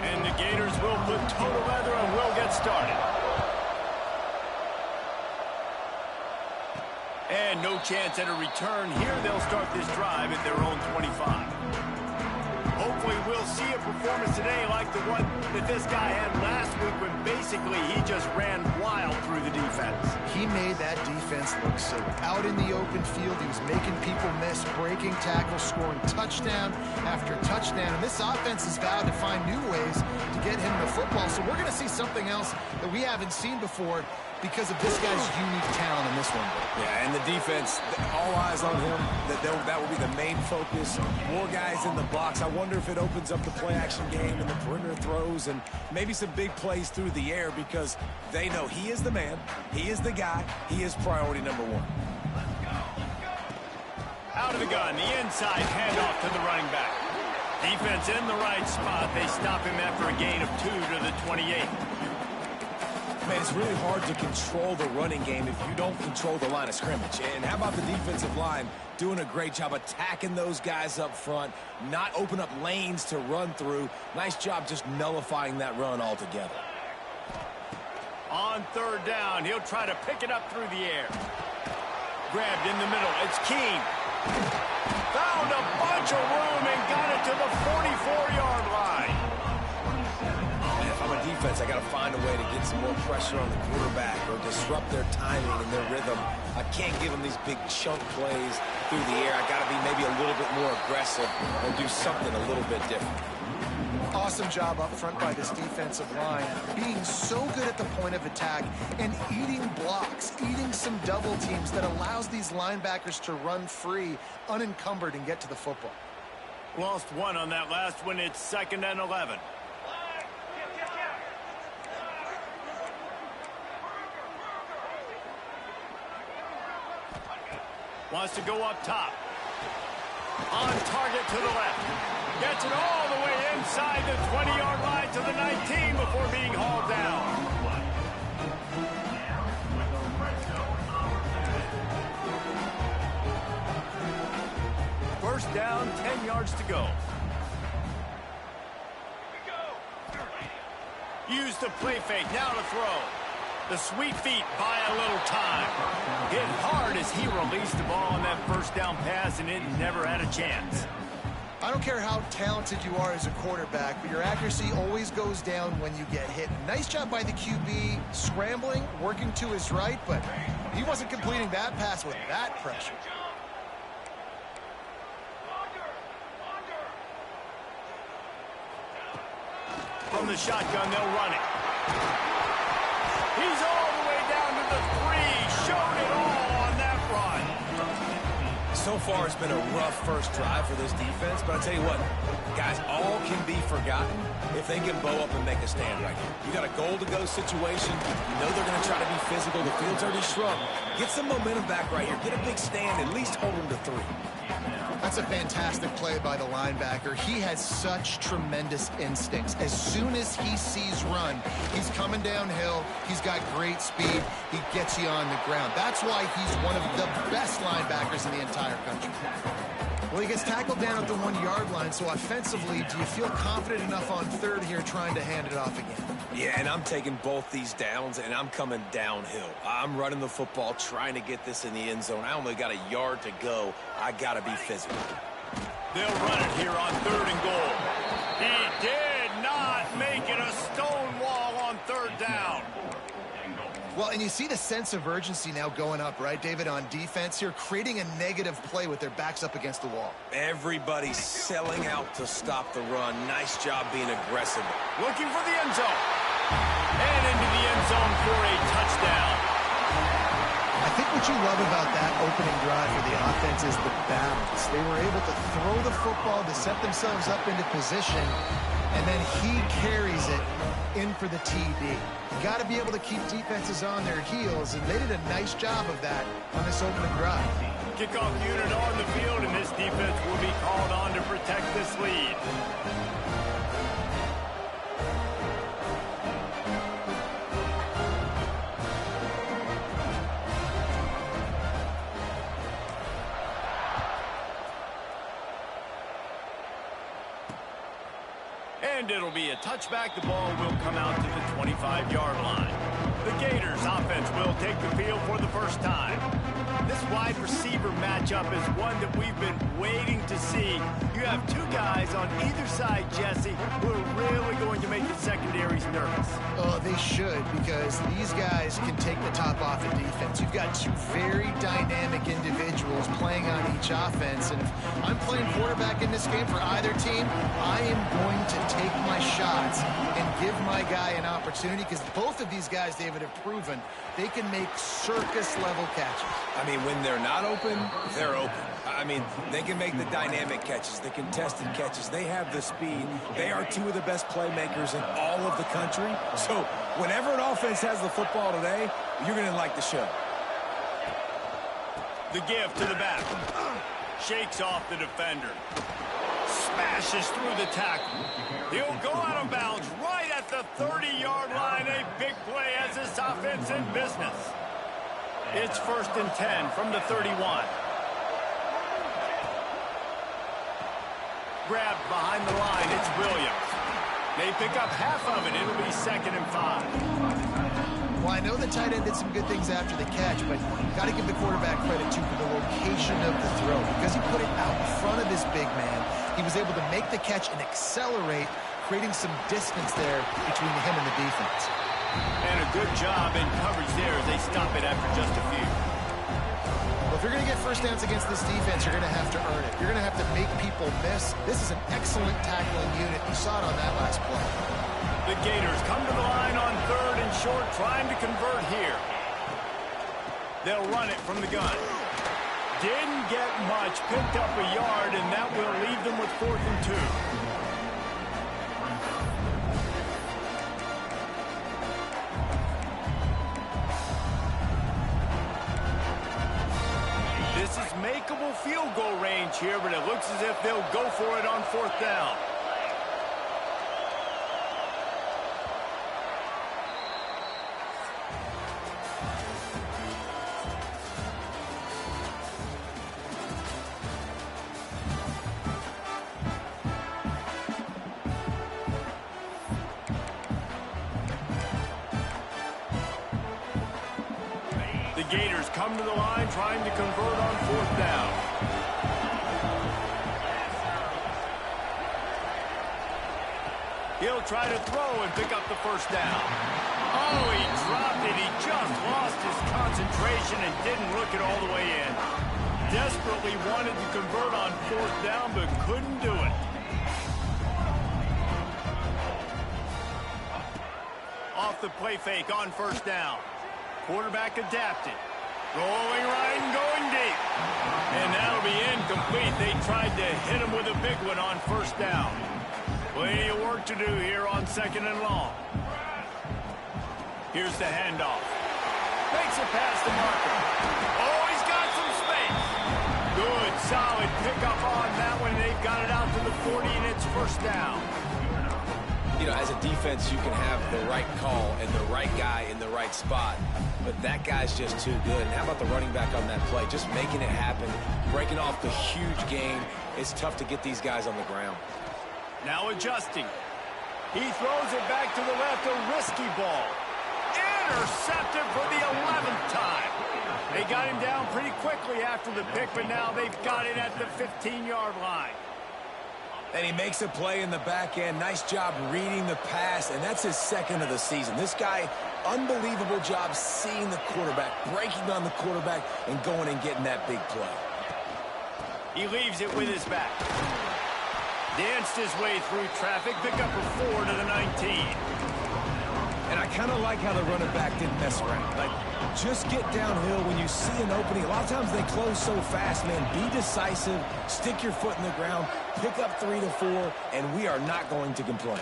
And the Gators will put total leather and will get started. And no chance at a return here. They'll start this drive at their own 25. Hopefully we'll see a performance today like the one that this guy had last week when basically he just ran wild through the defense. He made that defense look silly. Out in the open field, he was making people miss, breaking tackles, scoring touchdown after touchdown. And this offense has vowed to find new ways to get him the football. So we're going to see something else that we haven't seen before because of this guy's unique talent in this one. Yeah, and the defense, all eyes on him. That will be the main focus. More guys in the box. I wonder if it opens up the play-action game and the perimeter throws and maybe some big plays through the air because they know he is the man, he is the guy, he is priority number one. Out of the gun, the inside handoff to the running back. Defense in the right spot. They stop him after a gain of 2 to the 28. Man, it's really hard to control the running game if you don't control the line of scrimmage. And how about the defensive line doing a great job attacking those guys up front, not open up lanes to run through. Nice job just nullifying that run altogether. On third down, he'll try to pick it up through the air. Grabbed in the middle. It's Keene. Found a bunch of room and got it to the 44-yard line. If I'm a defense, I got to find a way to get some more pressure on the quarterback or disrupt their timing and their rhythm. I can't give them these big chunk plays through the air. I got to be maybe a little bit more aggressive or do something a little bit different. Awesome job up front by this defensive line, being so good at the point of attack and eating blocks, eating some double teams that allows these linebackers to run free, unencumbered, and get to the football. Lost one on that last one. It's 2nd and 11. Wants to go up top. On target to the left. Gets it all the way inside the 20-yard line to the 19 before being hauled down. First down, 10 yards to go. Use the play fake, now to throw. The sweet feet buy a little time. Hit hard as he released the ball on that first down pass, and it never had a chance. I don't care how talented you are as a quarterback, but your accuracy always goes down when you get hit. Nice job by the QB, scrambling, working to his right, but he wasn't completing that pass with that pressure. From the shotgun, they'll run it. He's all the way down to the 3. Showed it all on that run. So far, it's been a rough first drive for this defense, but I tell you what, guys, all can be forgotten if they can bow up and make a stand right here. You got a goal-to-go situation. You know they're going to try to be physical. The field's already shrunk. Get some momentum back right here. Get a big stand. At least hold them to 3. That's a fantastic play by the linebacker. He has such tremendous instincts. As soon as he sees run, he's coming downhill. He's got great speed. He gets you on the ground. That's why he's one of the best linebackers in the entire country. Well, he gets tackled down at the 1-yard line, so offensively, do you feel confident enough on third here trying to hand it off again? Yeah, and I'm taking both these downs, and I'm coming downhill. I'm running the football, trying to get this in the end zone. I only got a yard to go. I got to be physical. They'll run it here on 3rd and goal. He did not make it a stone wall on 3rd down. Well, and you see the sense of urgency now going up, right, David, on defense here, creating a negative play with their backs up against the wall. Everybody's selling out to stop the run. Nice job being aggressive. Looking for the end zone. And into the end zone for a touchdown. I think what you love about that opening drive for the offense is the balance. They were able to throw the football to set themselves up into position, and then he carries it in for the TD. You got to be able to keep defenses on their heels, and they did a nice job of that on this opening drive. Kickoff unit on the field, and this defense will be called on to protect this lead. And it'll be a touchback. The ball will come out to the 25-yard line. The Gators offense will take the field for the first time. This wide receiver matchup is one that we've been waiting to see. You have two guys on either side, Jesse, who are really going to make the secondaries nervous. Oh, they should, because these guys can take the top off the defense. You've got two very dynamic individuals playing on each offense, and if I'm playing quarterback in this game for either team, I am going to take my shots and give my guy an opportunity, because both of these guys, David, have proven they can make circus-level catches. I mean, when they're not open, they're open. I mean, they can make the dynamic catches, the contested catches. They have the speed. They are two of the best playmakers in all of the country. So whenever an offense has the football today, you're going to like the show. The give to the back. Shakes off the defender. Smashes through the tackle. He'll go out of bounds right at the 30-yard line. A big play as this offense in business. It's 1st and 10 from the 31. Grabbed behind the line, it's Williams. They pick up half of it. It'll be 2nd and 5. Well, I know the tight end did some good things after the catch, but got to give the quarterback credit, too, for the location of the throw. Because he put it out in front of his big man, he was able to make the catch and accelerate, creating some distance there between him and the defense. And a good job in coverage there as they stop it after just a few. Well, if you're going to get first downs against this defense, you're going to have to earn it. You're going to have to make people miss. This is an excellent tackling unit. You saw it on that last play. The Gators come to the line on 3rd and short, trying to convert here. They'll run it from the gun. Didn't get much, picked up a yard, and that will leave them with 4th and 2. This is makeable field goal range here, but it looks as if they'll go for it on 4th down. The Gators come to the line trying to convert on 4th down. He'll try to throw and pick up the 1st down. Oh, he dropped it. He just lost his concentration and didn't look it all the way in. Desperately wanted to convert on 4th down, but couldn't do it. Off the play fake on 1st down. Quarterback adapted. Rolling right and going deep. And that'll be incomplete. They tried to hit him with a big one on 1st down. Plenty of work to do here on 2nd and long. Here's the handoff. Makes it past the marker. Oh, he's got some space. Good, solid pickup on that one. They've got it out to the 40, and it's 1st down. You know, as a defense, you can have the right call and the right guy in the right spot, but that guy's just too good. And how about the running back on that play? Just making it happen, breaking off the huge gain. It's tough to get these guys on the ground. Now adjusting. He throws it back to the left, a risky ball. Intercepted for the 11th time. They got him down pretty quickly after the pick, but now they've got it at the 15-yard line. And he makes a play in the back end. Nice job reading the pass, and that's his 2nd of the season. This guy, unbelievable job seeing the quarterback, breaking on the quarterback, and going and getting that big play. He leaves it with his back. Danced his way through traffic, pick up a 4 to the 19. And I kind of like how the running back didn't mess around. Like, just get downhill when you see an opening. A lot of times they close so fast, man. Be decisive, stick your foot in the ground, pick up 3 to 4, and we are not going to complain.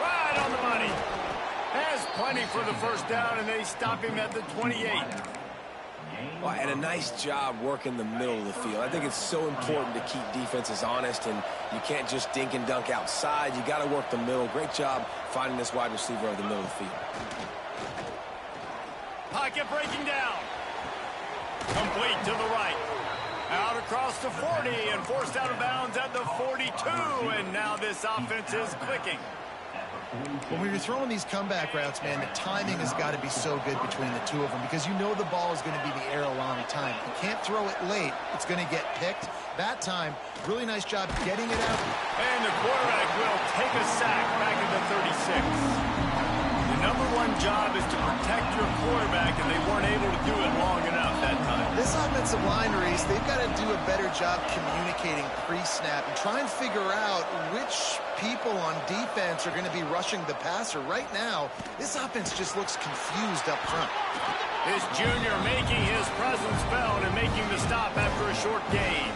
Right on the money. Has plenty for the 1st down, and they stop him at the 28. Well, and a nice job working the middle of the field. I think it's so important to keep defenses honest, and you can't just dink and dunk outside. You got to work the middle. Great job finding this wide receiver over the middle of the field. Pocket breaking down. Complete to the right. Out across the 40 and forced out of bounds at the 42. And now this offense is clicking. When you're throwing these comeback routes, man, the timing has got to be so good between the two of them because you know the ball is going to be in the air a long time. You can't throw it late. It's going to get picked. That time, really nice job getting it out. And the quarterback will take a sack back at the 36. The number one job is to protect your quarterback, and they weren't able to do it long enough that time. This offensive line, Reese, they've got to do a better job communicating pre-snap and try and figure out which people on defense are going to be rushing the passer. Right now, this offense just looks confused up front. This junior making his presence felt and making the stop after a short gain.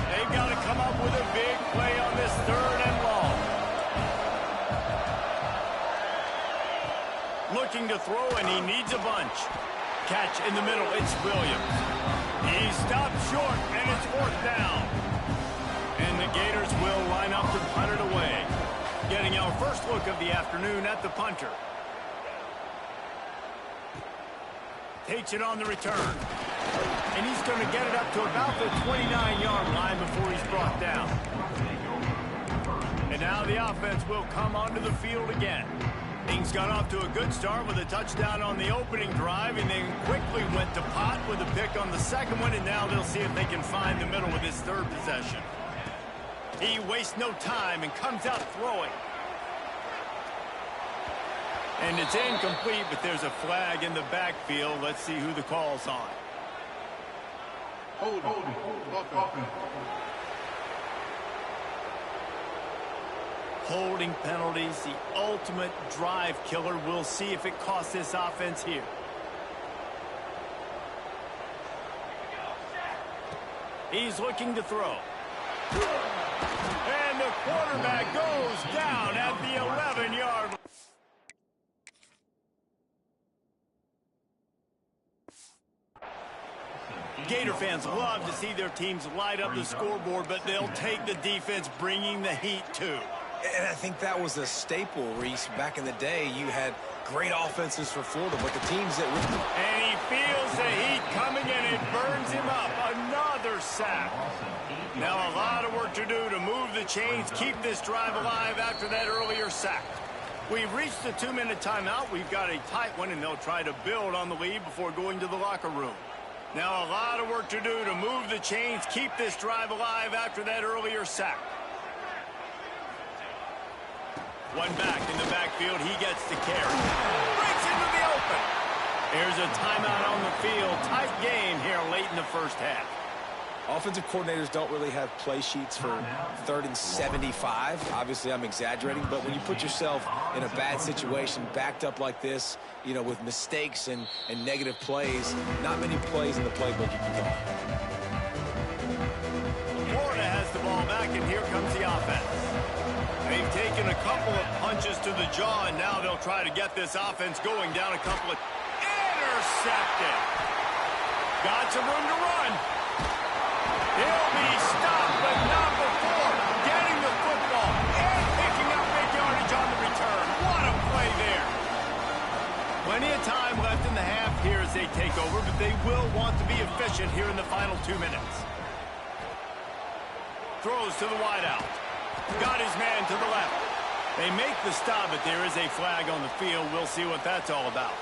They've got to come up with a big play on this 3rd and long. Looking to throw, and he needs a bunch. Catch in the middle, it's Williams. He stopped short, and it's 4th down. And the Gators will line up to punt it away. Getting our first look of the afternoon at the punter. Takes it on the return. And he's going to get it up to about the 29-yard line before he's brought down. And now the offense will come onto the field again. Things got off to a good start with a touchdown on the opening drive and then quickly went to pot with a pick on the second one, and now they'll see if they can find the middle with this 3rd possession. He wastes no time and comes out throwing. And it's incomplete, but there's a flag in the backfield. Let's see who the call's on. Hold. Holding penalties, the ultimate drive killer. We'll see if it costs this offense here. He's looking to throw. And the quarterback goes down at the 11-yard line. Gator fans love to see their teams light up the scoreboard, but they'll take the defense bringing the heat too. And I think that was a staple, Reese. Back in the day, you had great offenses for Florida, but the teams that... And he feels the heat coming, and it burns him up. Another sack. Now a lot of work to do to move the chains, keep this drive alive after that earlier sack. We've reached the 2-minute timeout. We've got a tight one, and they'll try to build on the lead before going to the locker room. Now a lot of work to do to move the chains, keep this drive alive after that earlier sack. One back in the backfield, he gets the carry. Breaks into the open. Here's a timeout on the field. Tight game here late in the first half. Offensive coordinators don't really have play sheets for 3rd and 75. Obviously, I'm exaggerating, but when you put yourself in a bad situation, backed up like this, you know, with mistakes and negative plays, not many plays in the playbook you can call. Florida has the ball back, and here comes the offense. They've taken a couple of punches to the jaw, and now they'll try to get this offense going down a couple of... Intercepted. Got some room to run. He'll be stopped, but not before getting the football and picking up big yardage on the return. What a play there. Plenty of time left in the half here as they take over, but they will want to be efficient here in the final 2 minutes. Throws to the wideout. Got his man to the left. They make the stop, but there is a flag on the field. We'll see what that's all about.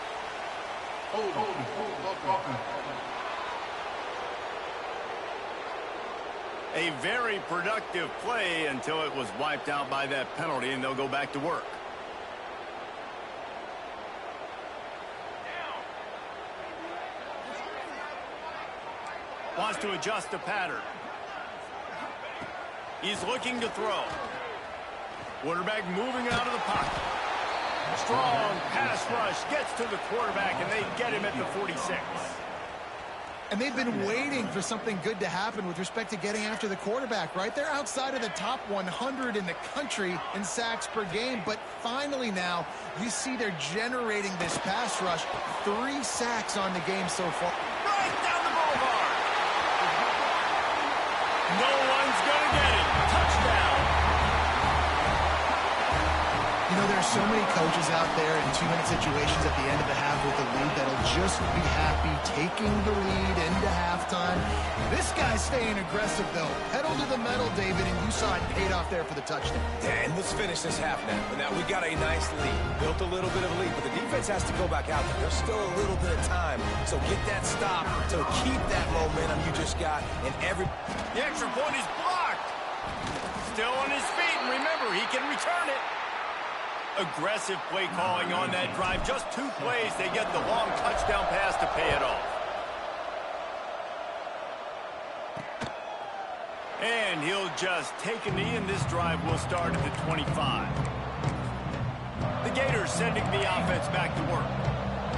A very productive play until it was wiped out by that penalty, and they'll go back to work. Wants to adjust the pattern. He's looking to throw. Quarterback moving out of the pocket. Strong pass rush gets to the quarterback, and they get him at the 46. And they've been waiting for something good to happen with respect to getting after the quarterback, right? They're outside of the top 100 in the country in sacks per game, but finally now you see they're generating this pass rush. 3 sacks on the game so far. Right down the boulevard. No one's going to get it. Touchdown. You know, there are There's so many coaches out there in 2-minute situations at the end of the half with the lead that'll just be happy taking the lead into halftime. This guy's staying aggressive, though. Pedal to the metal, David, and you saw it paid off there for the touchdown. And let's finish this half now. Now, we got a nice lead. Built a little bit of a lead, but the defense has to go back out there. There's still a little bit of time. So get that stop to keep that momentum you just got. And the extra point is blocked. Still on his feet, and remember, he can return it. Aggressive play calling on that drive. Just 2 plays, they get the long touchdown pass to pay it off. And he'll just take a knee, and this drive will start at the 25. The Gators sending the offense back to work.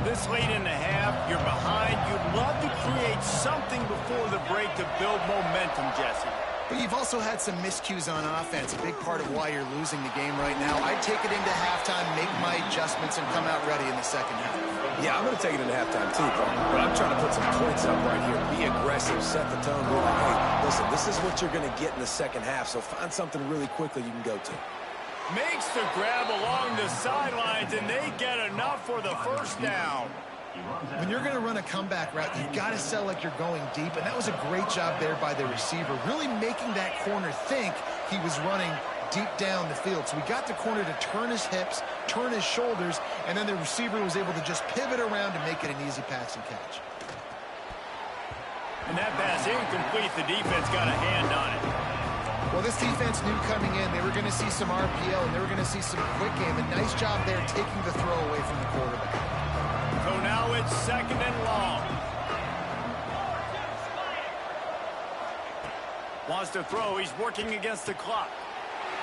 This late in the half, you're behind. You'd love to create something before the break to build momentum, Jesse. But you've also had some miscues on offense, a big part of why you're losing the game right now. I'd take it into halftime, make my adjustments, and come out ready in the second half. Yeah, I'm going to take it into halftime too, but I'm trying to put some points up right here. Be aggressive, set the tone. Be like, hey, listen, this is what you're going to get in the second half, so find something really quickly you can go to. Makes the grab along the sidelines, and they get enough for the first down. When you're going to run a comeback route, you've got to sell like you're going deep, and that was a great job there by the receiver, really making that corner think he was running deep down the field. So we got the corner to turn his hips, turn his shoulders, and then the receiver was able to just pivot around to make it an easy pass and catch. And that pass incomplete. The defense got a hand on it. Well, this defense knew coming in they were going to see some RPO, and they were going to see some quick game. A nice job there taking the throw away from the quarterback. So now it's 2nd and long. Wants to throw. He's working against the clock.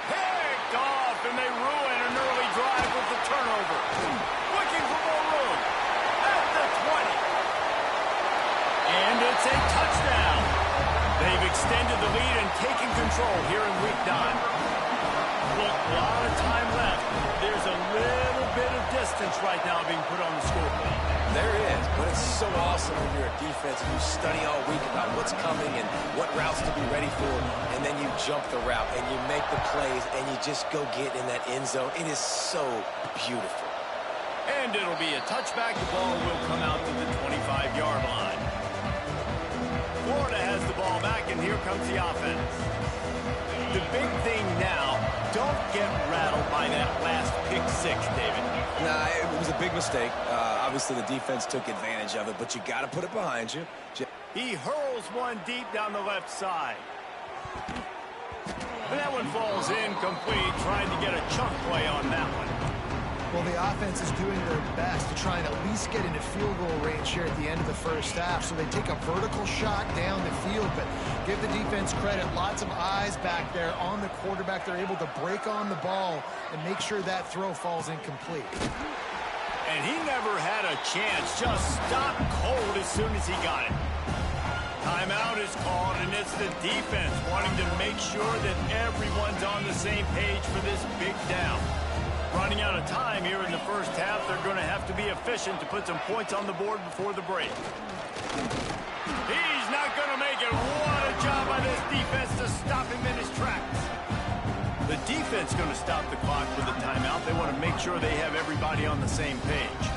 Picked off, and they ruin an early drive with the turnover. Looking for more room. At the 20. And it's a touchdown. They've extended the lead and taken control here in week 9. Look, a lot of time left. There's a little bit of distance right now being put on the scoreboard. There is, but it's so awesome when you're a defense and you study all week about what's coming and what routes to be ready for, and then you jump the route and you make the plays and you just go get in that end zone. It is so beautiful. And it'll be a touchback. The ball will come out to the 25-yard line. Florida has the ball back, and here comes the offense. The big thing now, don't get rattled by that last pick 6, David. Nah, it was a big mistake. Obviously, the defense took advantage of it, but you got to put it behind you. He hurls one deep down the left side. And that one falls incomplete, trying to get a chunk play on that one. Well, the offense is doing their best to try and at least get into field goal range here at the end of the first half. So they take a vertical shot down the field, but give the defense credit. Lots of eyes back there on the quarterback. They're able to break on the ball and make sure that throw falls incomplete. And he never had a chance. Just stopped cold as soon as he got it. Timeout is called, and it's the defense wanting to make sure that everyone's on the same page for this big down. Running out of time here in the first half, they're going to have to be efficient to put some points on the board before the break. He's not going to make it. What a job by this defense to stop him in his tracks. The defense going to stop the clock with a timeout. They want to make sure they have everybody on the same page.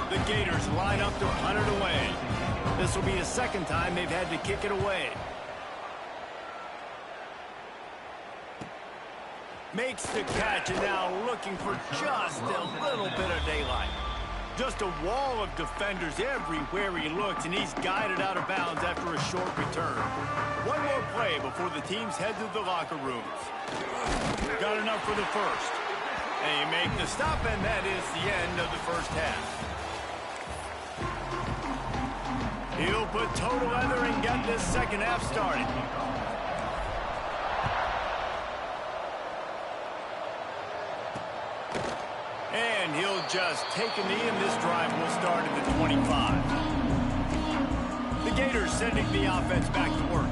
The Gators line up to punt it away. This will be the second time they've had to kick it away. Makes the catch, and now looking for just a little bit of daylight. Just a wall of defenders everywhere he looks, and he's guided out of bounds after a short return. One more play before the teams head to the locker rooms. Got enough for the first. They make the stop, and that is the end of the first half. He'll put toe to leather and get this second half started. And he'll just take a knee, and this drive will start at the 25. The Gators sending the offense back to work.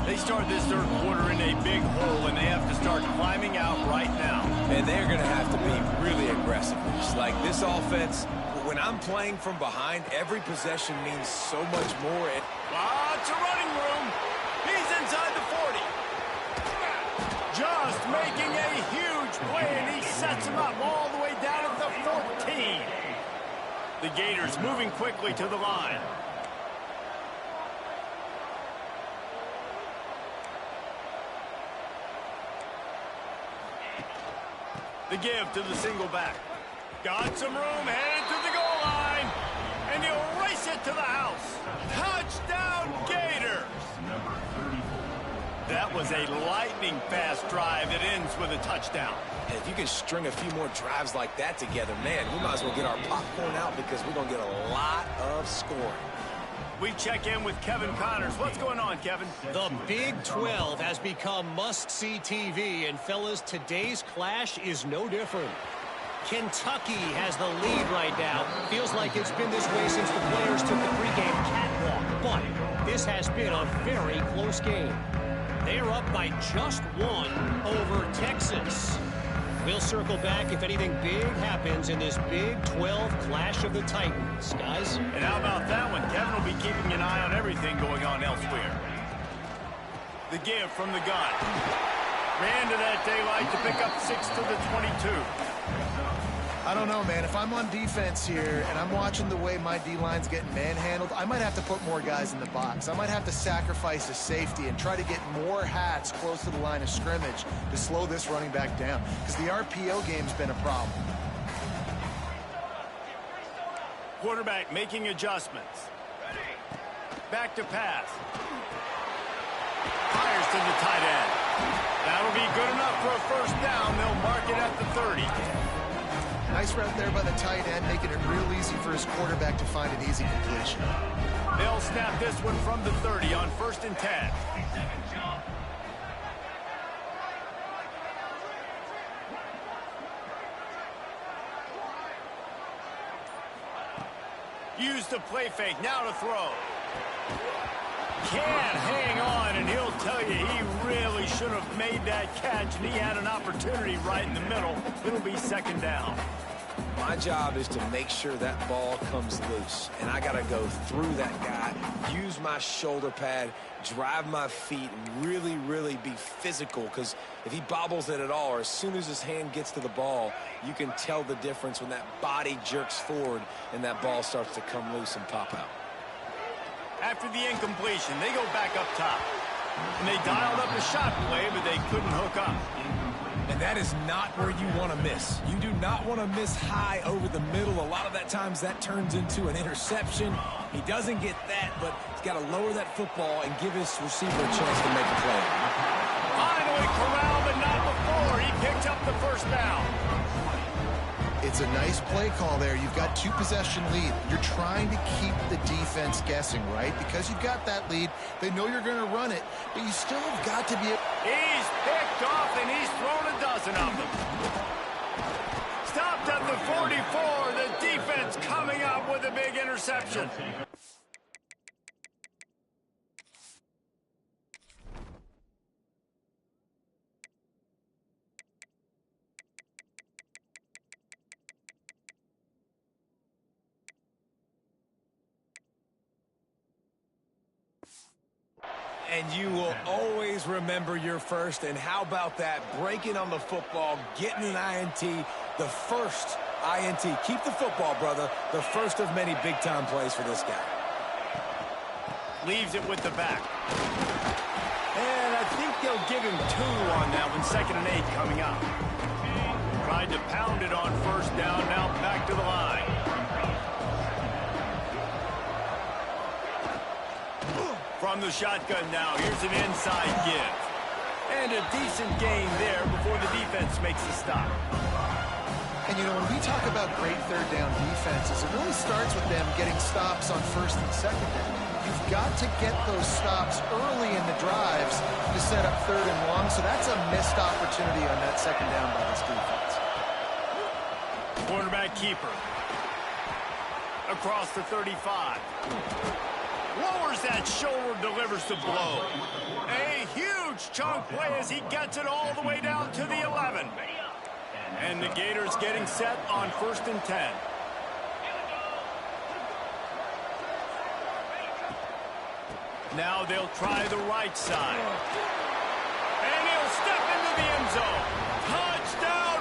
They start this third quarter in a big hole, and they have to start climbing out right now. And they're going to have to be really aggressive. It's like this offense, when I'm playing from behind, every possession means so much more. Lots of running room. He's inside the 40. Just making a huge play, and he sets him up all the way down at the 14. The Gators moving quickly to the line. The give to the single back. Got some room, headed to the goal line. And he'll race it to the house. Touchdown, Gators! That was a lightning-fast drive that ends with a touchdown. And if you can string a few more drives like that together, man, we might as well get our popcorn out because we're going to get a lot of scoring. We check in with Kevin Connors. What's going on, Kevin? The Big 12 has become must-see TV, and fellas, today's clash is no different. Kentucky has the lead right now. Feels like it's been this way since the players took the pregame catwalk, but this has been a very close game. They're up by just one over Texas. We'll circle back if anything big happens in this Big 12 clash of the Titans, guys. And how about that one? Kevin will be keeping an eye on everything going on elsewhere. The give from the gun. Ran to that daylight to pick up 6 to the 22. I don't know, man. If I'm on defense here and I'm watching the way my D-line's getting manhandled, I might have to put more guys in the box. I might have to sacrifice a safety and try to get more hats close to the line of scrimmage to slow this running back down, because the RPO game's been a problem. Quarterback making adjustments. Back to pass. Fires to the tight end. That'll be good enough for a first down. They'll mark it at the 30. Nice route there by the tight end, making it real easy for his quarterback to find an easy completion. They'll snap this one from the 30 on 1st and 10. Use the play fake, now to throw. Can't hang on, and he'll tell you he really should have made that catch, and he had an opportunity right in the middle. It'll be 2nd down. My job is to make sure that ball comes loose, and I got to go through that guy, use my shoulder pad, drive my feet, and really, really be physical, because if he bobbles it at all, or as soon as his hand gets to the ball, you can tell the difference when that body jerks forward and that ball starts to come loose and pop out. After the incompletion, they go back up top. And they dialed up a shot play, but they couldn't hook up. And that is not where you want to miss. You do not want to miss high over the middle. A lot of that times that turns into an interception. He doesn't get that, but he's got to lower that football and give his receiver a chance to make a play. Finally corralled, but not before. He picked up the first down. It's a nice play call there. You've got 2-possession lead. You're trying to keep the defense guessing, right? Because you've got that lead. They know you're going to run it, but you still have got to be... He's picked off, and he's thrown a dozen of them. Stopped at the 44. The defense coming up with a big interception. And you will always remember your first. And how about that? Breaking on the football, getting an INT, the first INT. Keep the football, brother. The first of many big-time plays for this guy. Leaves it with the back. And I think they'll give him 2 on that one. 2nd and 8 coming up. Tried to pound it on 1st down. Now back to the line. From the shotgun now, here's an inside give. And a decent gain there before the defense makes the stop. And, you know, when we talk about great 3rd down defenses, it really starts with them getting stops on 1st and 2nd down. You've got to get those stops early in the drives to set up 3rd and long, so that's a missed opportunity on that 2nd down by this defense. Quarterback keeper. Across the 35. Lowers that shoulder, delivers the blow. A huge chunk play as he gets it all the way down to the 11. And the Gators getting set on 1st and 10. Now they'll try the right side. And he'll step into the end zone. Touchdown,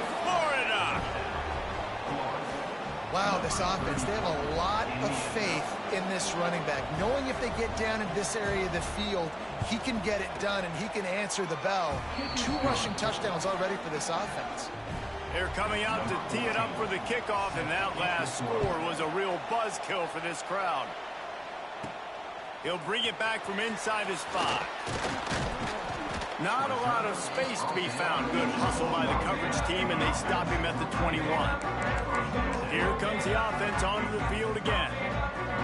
Wow, this offense, they have a lot of faith in this running back. Knowing if they get down in this area of the field, he can get it done and he can answer the bell. 2 rushing touchdowns already for this offense. They're coming out to tee it up for the kickoff, and that last score was a real buzzkill for this crowd. He'll bring it back from inside his 5. Not a lot of space to be found. Good hustle by the coverage team, and they stop him at the 21. Here comes the offense onto the field again.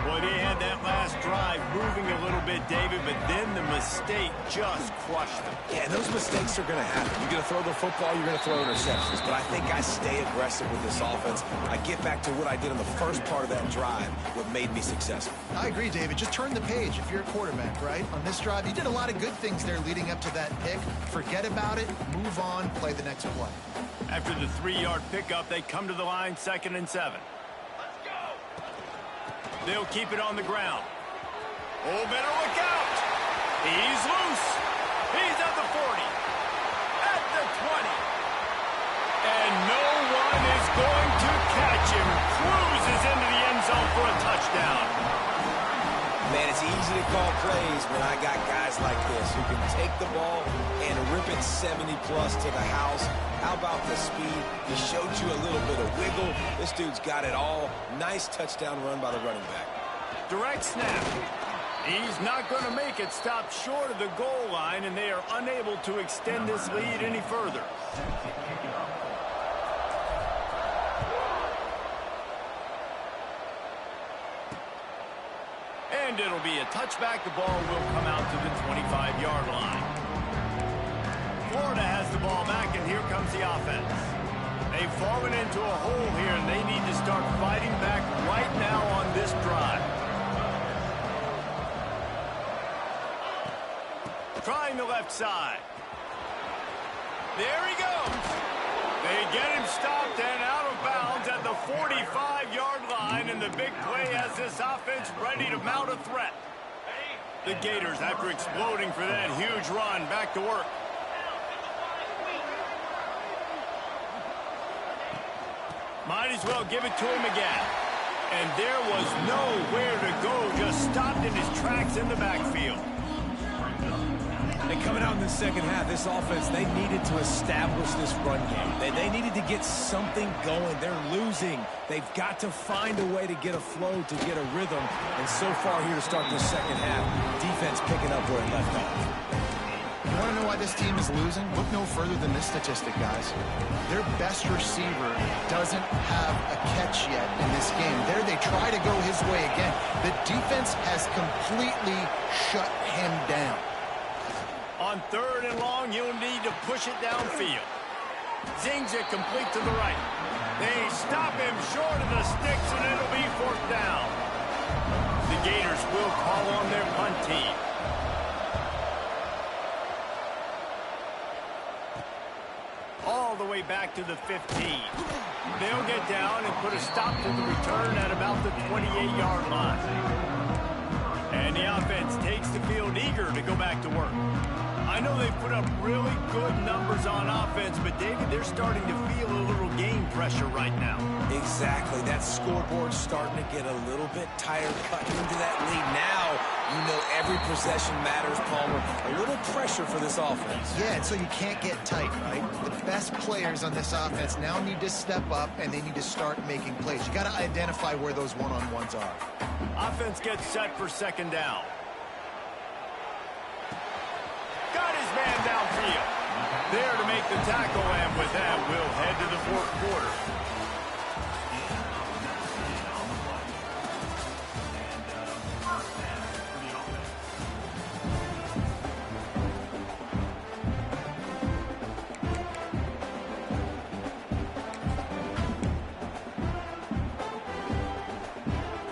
Boy, they had that last drive moving a little bit, David, but then the mistake just crushed them. Yeah, and those mistakes are going to happen. You're going to throw the football, you're going to throw interceptions. But I think I stay aggressive with this offense. I get back to what I did in the first part of that drive, what made me successful. I agree, David. Just turn the page if you're a quarterback, right? On this drive, you did a lot of good things there leading up to that pick. Forget about it, move on, play the next play. After the 3-yard pickup, they come to the line, 2nd and 7. They'll keep it on the ground. Oh, better look out. He's loose. He's at the 40. At the 20. And no one is going to catch him. Cruises into the end zone for a touchdown. Man, it's easy to call plays when I got guys like this who can take the ball and rip it 70-plus to the house. How about the speed? He showed you a little bit of wiggle. This dude's got it all. Nice touchdown run by the running back. Direct snap. He's not going to make it. Stopped short of the goal line, and they are unable to extend this lead any further. And it'll be a touchback. The ball will come out to the 25-yard line. Florida has the ball back, and here comes the offense. They've fallen into a hole here, and they need to start fighting back right now on this drive. Trying the left side. There he goes. They get him stopped and out of bounds at the 45-yard line, and the big play has this offense ready to mount a threat. The Gators, after exploding for that huge run, back to work. Might as well give it to him again. And there was nowhere to go, just stopped in his tracks in the backfield. And coming out in the second half, this offense, they needed to establish this run game. They needed to get something going. They're losing. They've got to find a way to get a flow, to get a rhythm. And so far here to start the second half, defense picking up where it left off. You want to know why this team is losing? Look no further than this statistic, guys. Their best receiver doesn't have a catch yet in this game. There they try to go his way again. The defense has completely shut him down. On 3rd and long, you'll need to push it downfield. Zings it complete to the right. They stop him short of the sticks, and it'll be 4th down. The Gators will call on their punt team. All the way back to the 15. They'll get down and put a stop to the return at about the 28-yard line. And the offense takes the field eager to go back to work. I know they've put up really good numbers on offense, but, David, they're starting to feel a little game pressure right now. Exactly. That scoreboard's starting to get a little bit tired cutting into that lead. Now, you know every possession matters, Palmer. A little pressure for this offense. Yeah, so you can't get tight, right? The best players on this offense now need to step up, and they need to start making plays. You got to identify where those one-on-ones are. Offense gets set for 2nd down. Got his man downfield. There to make the tackle, and with that, we'll head to the 4th quarter.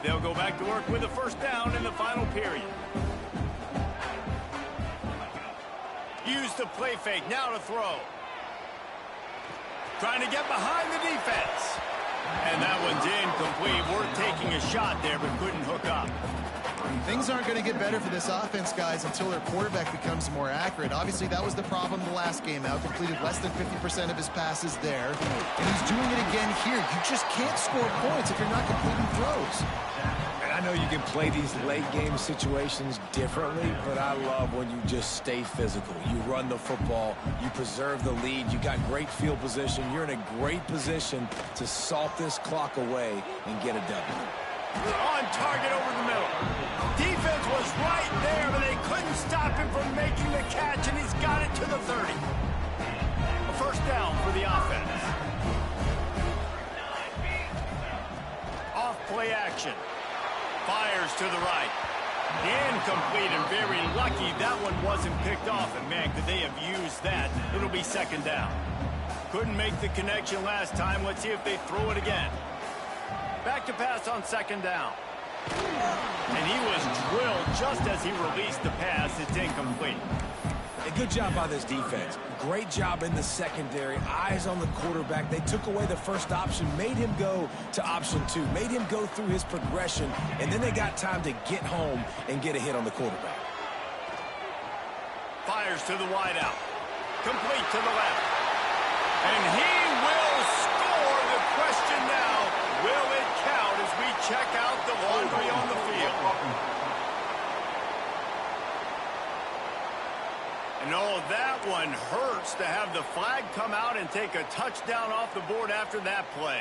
They'll go back to work with a 1st down in the final period. Use the play fake, now to throw. Trying to get behind the defense. And that one's incomplete. We're taking a shot there, but couldn't hook up. Things aren't going to get better for this offense, guys, until their quarterback becomes more accurate. Obviously, that was the problem the last game out. Completed less than 50% of his passes there. And he's doing it again here. You just can't score points if you're not completing throws. And I know you can play these late-game situations differently, but I love when you just stay physical. You run the football. You preserve the lead. You got great field position. You're in a great position to salt this clock away and get a W. On target over the middle. Defense was right there, but they couldn't stop him from making the catch, and he's got it to the 30. A first down for the offense. Off play action. Fires to the right. Incomplete, and very lucky that one wasn't picked off. And, man, could they have used that? It'll be second down. Couldn't make the connection last time. Let's see if they throw it again. Back to pass on second down. And he was drilled just as he released the pass. It's incomplete. A good job by this defense. Great job in the secondary. Eyes on the quarterback. They took away the first option, made him go to option 2, made him go through his progression, and then they got time to get home and get a hit on the quarterback. Fires to the wideout. Complete to the left. And he will score. The question now, will it count as we check out the laundry on the field? And oh, that one hurts to have the flag come out and take a touchdown off the board after that play.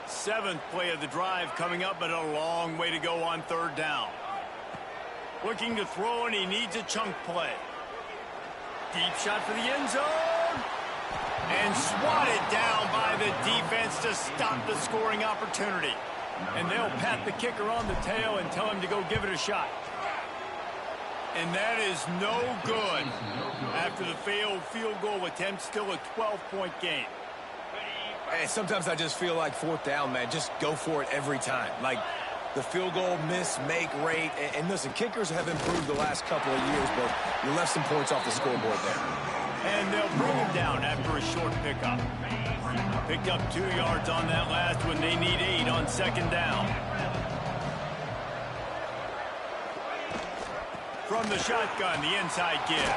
7th play of the drive coming up, but a long way to go on third down. Looking to throw, and he needs a chunk play. Deep shot for the end zone. And swatted down by the defense to stop the scoring opportunity. And they'll pat the kicker on the tail and tell him to go give it a shot. And that is no good. After the failed field goal attempt, still a 12-point game. Hey, sometimes I just feel like fourth down, man. Just go for it every time. Like the field goal miss, make rate. And listen, kickers have improved the last couple of years, but you left some points off the scoreboard there. And they'll bring him down after a short pickup. Picked up 2 yards on that last one. They need 8 on second down. From the shotgun, the inside give.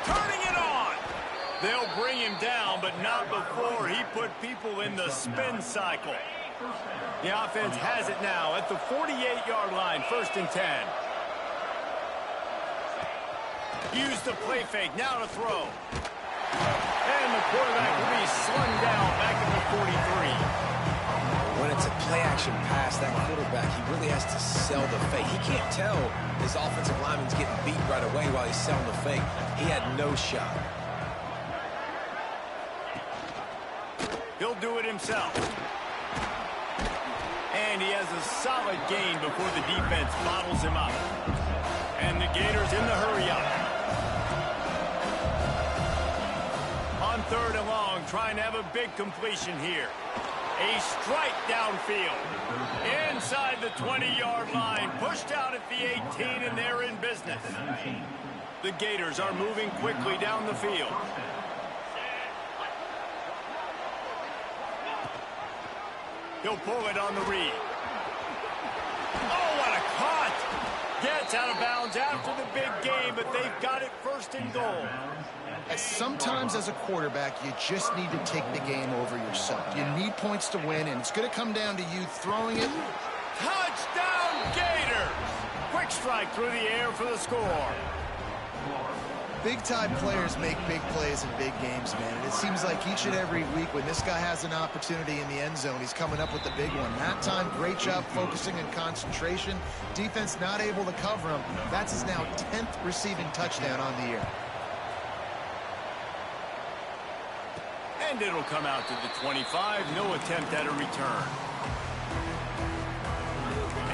Turning it on. They'll bring him down, but not before he put people in the spin cycle. The offense has it now at the 48-yard line, 1st and 10. Use the play fake, now to throw. And the quarterback will be slung down back at the 43. When it's a play-action pass, that quarterback, he really has to sell the fake. He can't tell his offensive lineman's getting beat right away while he's selling the fake. He had no shot. He'll do it himself. And he has a solid gain before the defense bottles him up. And the Gators in the hurry-up. On 3rd and long, trying to have a big completion here. A strike downfield. Inside the 20-yard line. Pushed out at the 18, and they're in business. The Gators are moving quickly down the field. He'll pull it on the read. Oh, what a cut! Gets out of bounds after the big game, but they've got it 1st and goal. Sometimes as a quarterback, you just need to take the game over yourself. You need points to win, and it's going to come down to you throwing it. Touchdown, Gators! Quick strike through the air for the score. Big-time players make big plays in big games, man. And it seems like each and every week when this guy has an opportunity in the end zone, he's coming up with the big one. That time, great job focusing and concentration. Defense not able to cover him. That's his now 10th receiving touchdown on the year. And it'll come out to the 25. No attempt at a return.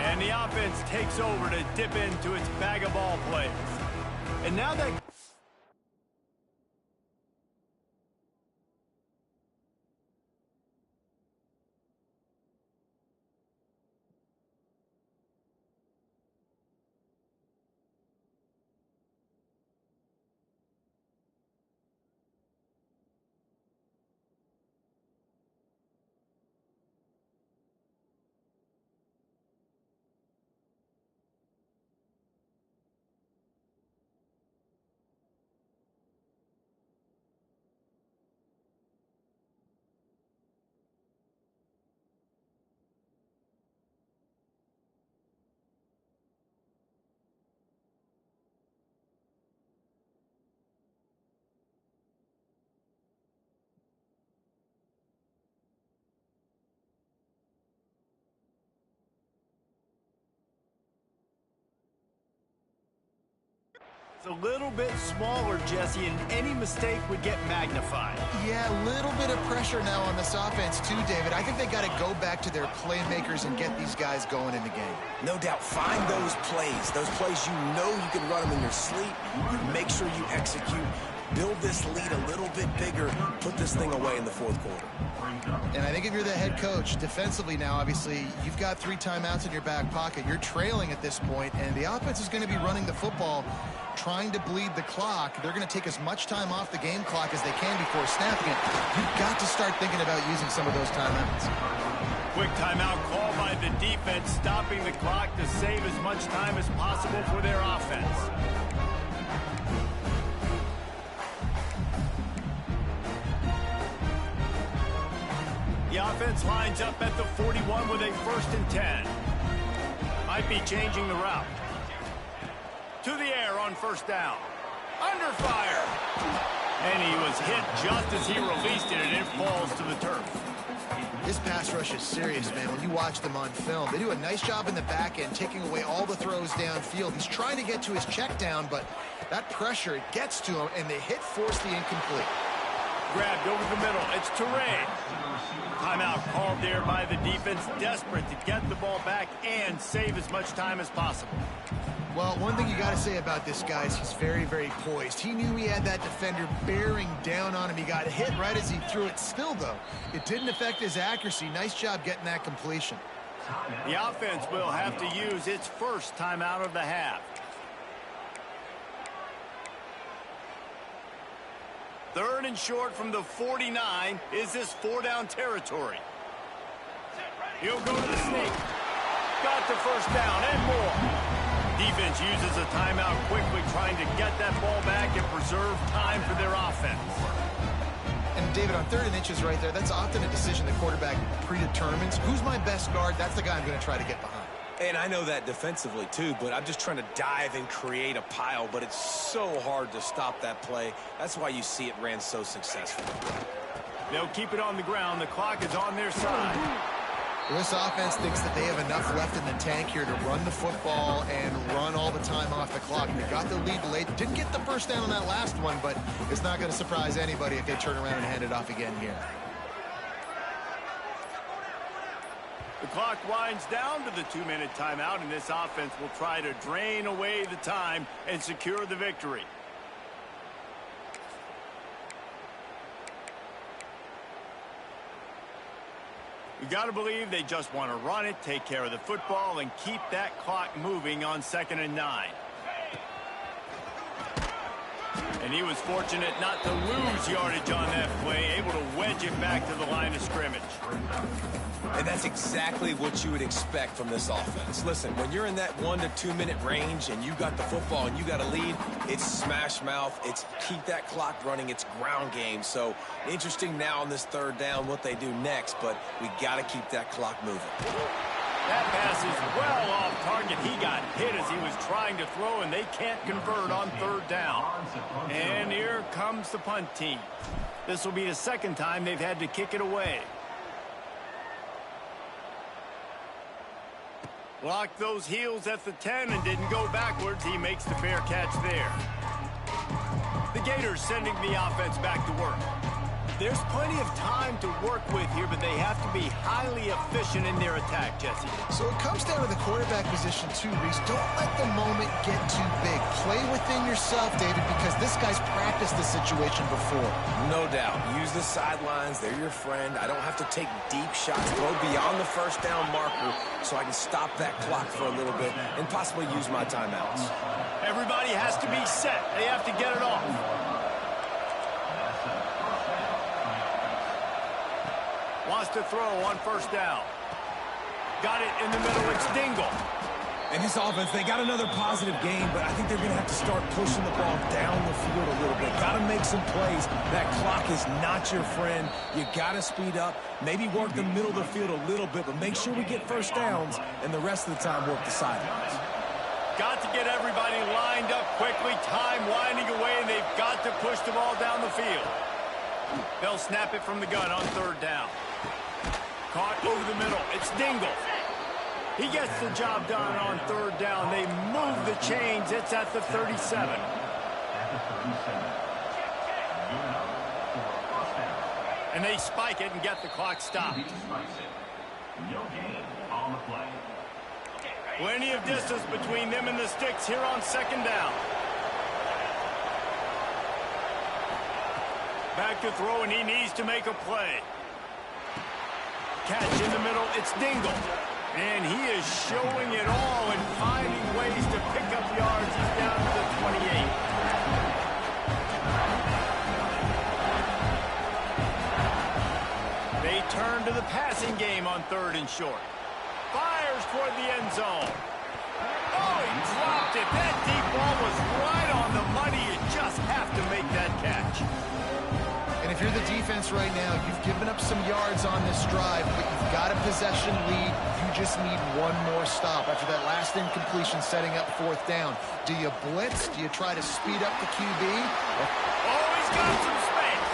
And the offense takes over to dip into its bag of ball plays. And now that... It's a little bit smaller, Jesse, and any mistake would get magnified. Yeah, a little bit of pressure now on this offense too, David. I think they got to go back to their playmakers and get these guys going in the game. No doubt, find those plays you know you can run them in your sleep. You make sure you execute. Build this lead a little bit bigger. Put this thing away in the fourth quarter. And I think if you're the head coach, defensively now, obviously, you've got 3 timeouts in your back pocket. You're trailing at this point, and the offense is going to be running the football, trying to bleed the clock. They're going to take as much time off the game clock as they can before snapping it. You've got to start thinking about using some of those timeouts. Quick timeout call by the defense, stopping the clock to save as much time as possible for their offense. The offense lines up at the 41 with a 1st and 10. Might be changing the route. To the air on 1st down. Under fire. And he was hit just as he released it, and it falls to the turf. This pass rush is serious, man. When you watch them on film, they do a nice job in the back end, taking away all the throws downfield. He's trying to get to his check down, but that pressure, it gets to him, and the hit forced the incomplete. Grabbed over the middle. It's Terrain. Timeout called there by the defense, desperate to get the ball back and save as much time as possible. Well, one thing you got to say about this guy is he's very, very poised. He knew he had that defender bearing down on him. He got hit right as he threw it. Still, though, it didn't affect his accuracy. Nice job getting that completion. The offense will have to use its first timeout of the half. 3rd and short from the 49. Is this 4-down territory? He'll go to the sneak. Got the 1st down and more. Defense uses a timeout quickly, trying to get that ball back and preserve time for their offense. And David, on 3rd and inches right there, that's often a decision the quarterback predetermines. Who's my best guard? That's the guy I'm going to try to get behind. And I know that defensively, too, but I'm just trying to dive and create a pile, but it's so hard to stop that play. That's why you see it ran so successful. They'll keep it on the ground. The clock is on their side. Well, this offense thinks that they have enough left in the tank here to run the football and run all the time off the clock. They got the lead late. Didn't get the 1st down on that last one, but it's not going to surprise anybody if they turn around and hand it off again here. The clock winds down to the 2-minute timeout, and this offense will try to drain away the time and secure the victory. You got to believe they just want to run it, take care of the football, and keep that clock moving on 2nd and 9. And he was fortunate not to lose yardage on that play, able to wedge it back to the line of scrimmage. And that's exactly what you would expect from this offense. Listen, when you're in that 1 to 2 minute range and you got the football and you got a lead, it's smash mouth, it's keep that clock running, it's ground game. So interesting now on this 3rd down what they do next, but we got to keep that clock moving. That pass is well off target. He got hit as he was trying to throw, and they can't convert on 3rd down. And here comes the punt team. This will be the 2nd time they've had to kick it away. Locked those heels at the 10 and didn't go backwards. He makes the fair catch there. The Gators sending the offense back to work. There's plenty of time to work with here, but they have to be highly efficient in their attack, Jesse. So it comes down to the quarterback position too, Reese. Don't let the moment get too big. Play within yourself, David, because this guy's practiced the situation before. No doubt. Use the sidelines. They're your friend. I don't have to take deep shots. Go beyond the 1st down marker so I can stop that clock for a little bit and possibly use my timeouts. Everybody has to be set. They have to get it off. Wants to throw on 1st down. Got it in the middle. It's Dingle. And this offense, they got another positive game, but I think they're going to have to start pushing the ball down the field a little bit. Got to make some plays. That clock is not your friend. You got to speed up. Maybe work the middle of the field a little bit, but make sure we get 1st downs, and the rest of the time work the sidelines. Got to get everybody lined up quickly. Time winding away, and they've got to push the ball down the field. They'll snap it from the gun on 3rd down. Caught over the middle. It's Dingle. He gets the job done on 3rd down. They move the chains. It's at the 37. And they spike it and get the clock stopped. No gain on the play. Plenty of distance between them and the sticks here on second down. Back to throw, and he needs to make a play. Catch in the middle, it's Dingle. And he is showing it all and finding ways to pick up yards. He's down to the 28. They turn to the passing game on 3rd and short. Fires toward the end zone. Oh, he dropped it. That deep ball was right on the money. You just have to make that catch. And if you're the defense right now, you've given up some yards on this drive, but you've got a possession lead. You just need one more stop after that last incompletion setting up 4th down. Do you blitz? Do you try to speed up the QB? Oh, he's got some space.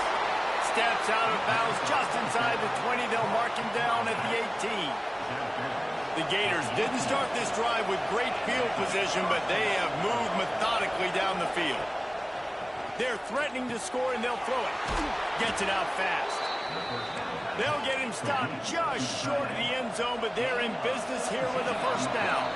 Steps out of bounds just inside the 20. They'll mark him down at the 18. The Gators didn't start this drive with great field position, but they have moved methodically down the field. They're threatening to score, and they'll throw it. Gets it out fast. They'll get him stopped just short of the end zone, but they're in business here with a 1st down.